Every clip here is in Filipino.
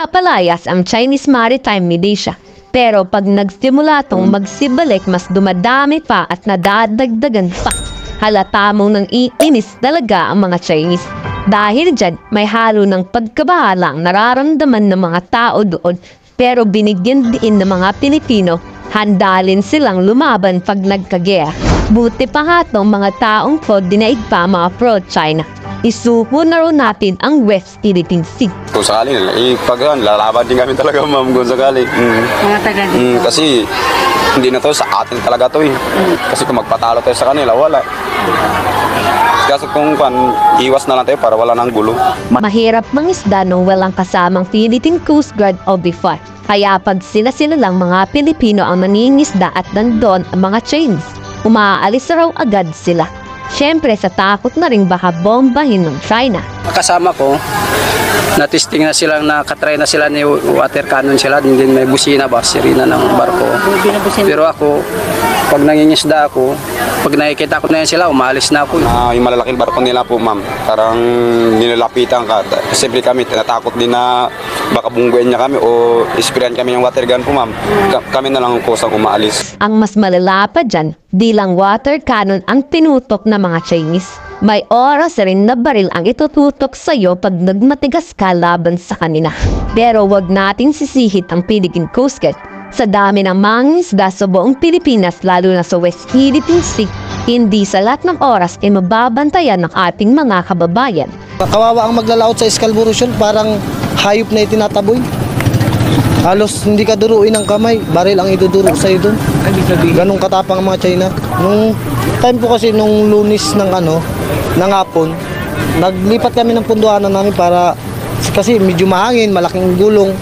Palayas ang Chinese Maritime Militia. Pero pag nagsimula tong magsibalik, mas dumadami pa at nadadagdagan pa. Halata mong nang iinis talaga ang mga Chinese. Dahil dyan, may halo ng pagkabahala ang nararamdaman ng mga tao doon. Pero binigyan din ng mga Pilipino, handalin silang lumaban pag nagkagera. Buti pa nga tong mga taong dinaig pa mga pro-China. Isuko na rin natin ang West Philippine Sea. Kung sakali, pag lalaban din kami talaga, ma'am, kung sakali. Mga taga dito. Kasi hindi na to sa atin talaga to eh. Kasi kung magpatalo tayo sa kanila, wala. Kasi kung iwas na lang tayo para wala nang gulo. Mahirap mangisda nung walang kasamang Philippine Coast Guard o BIFAR. Kaya pag sila lang mga Pilipino ang naningisda at nandun ang mga Chinese, umaalis raw agad sila. Siyempre sa takot na rin baka bombahin ng China. Kasama ko, na-testing na sila, nakatry na sila ni water cannon sila, din may busina ba, sirina ng barko. Pero ako, pag nangingisda ako, pag nakikita ko na yan sila, umalis na ako. Yung malalaking barko nila po, ma'am, parang nilalapitan ka. Siyempre kami, natakot din na baka bungguin niya kami o isprayan kami ng water gun po, ma'am. Kami na lang kusang umaalis. Ang mas malala pa dyan, di lang water cannon ang tinutok ng mga Chinese. May oras rin na baril ang itututok sa'yo pag nagmatigas ka laban sa kanila. Pero wag natin sisihit ang Philippine Coast Guard. Sa dami ng mangingisda sa buong Pilipinas, lalo na sa West Philippine Sea, hindi sa lahat ng oras ay mababantayan ng ating mga kababayan. Kawawa ang maglalaot sa Scarborough, parang hayop na itinataboy. Halos hindi ka duruin ng kamay, baril ang iduduro sa'yo doon. Ganong katapang ang mga China. Nung time po kasi nung Lunes ng hapon, naglipat kami ng punduhanan namin para kasi medyo mahangin, malaking gulong,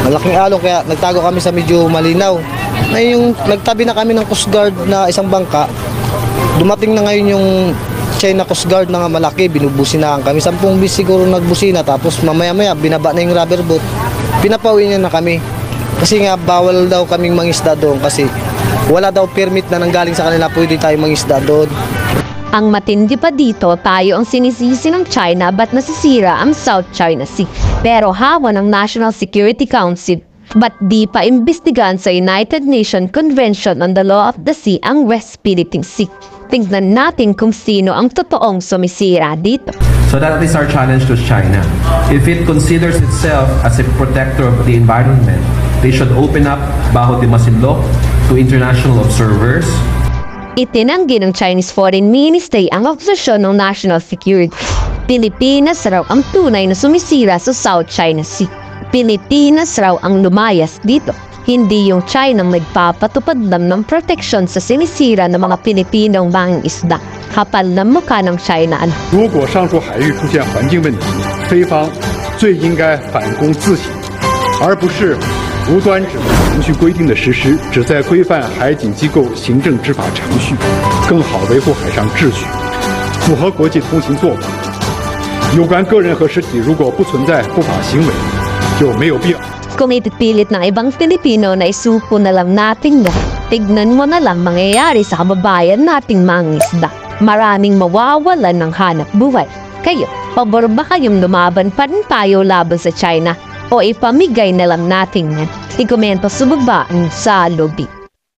malaking alon, kaya nagtago kami sa medyo malinaw. Ngayon yung nagtabi na kami ng Coast Guard na isang bangka, dumating na ngayon yung China Coast Guard na malaki, binubusinahan kami. 10 bis siguro nagbusina, tapos mamaya-maya binaba na yung rubber boat. Pinapauwi niya na kami. Kasi nga bawal daw kaming mangisda doon kasi wala daw permit na nanggaling sa kanila, pwede tayo mangisda doon. Ang matindi pa dito, tayo ang sinisisi ng China ba't nasisira ang South China Sea. Pero hawa ng National Security Council, ba't di pa imbestigahan sa United Nations Convention on the Law of the Sea ang West Philippine Sea. Tingnan natin kung sino ang totoong sumisira dito. So that is our challenge to China. If it considers itself as a protector of the environment, they should open up Bajo de Masinloc to international observers. Itinanggi ng Chinese Foreign Ministry ang akusasyon ng national security. Pilipinas raw ang tunay na sumisira sa South China Sea. Pilipinas raw ang lumayas dito. Hindi yung China ang nagpapatupad lang ng proteksyon sa sinisira ng mga Pilipinong mangingisda. Kapal na mukha ng China. 如果上述海域出现环境问题，非方最应该反躬自省，而不是无端指程序规定的实施，旨在规范海警机构行政执法程序，更好维护海上秩序，符合国际通行作法。有关个人和实体如果不存在不法行为，就没有必要。 Kung itipilit ng ibang Pilipino na isuko na lang natin na, tignan mo na lang mangyayari sa kababayan nating mangingisda. Maraming mawawalan ng hanap buhay. Kayo, pabor ba kayong lumaban pa rin tayo laban sa China? O ipamigay na lang natin yan? I-komento sa baba sa lobby.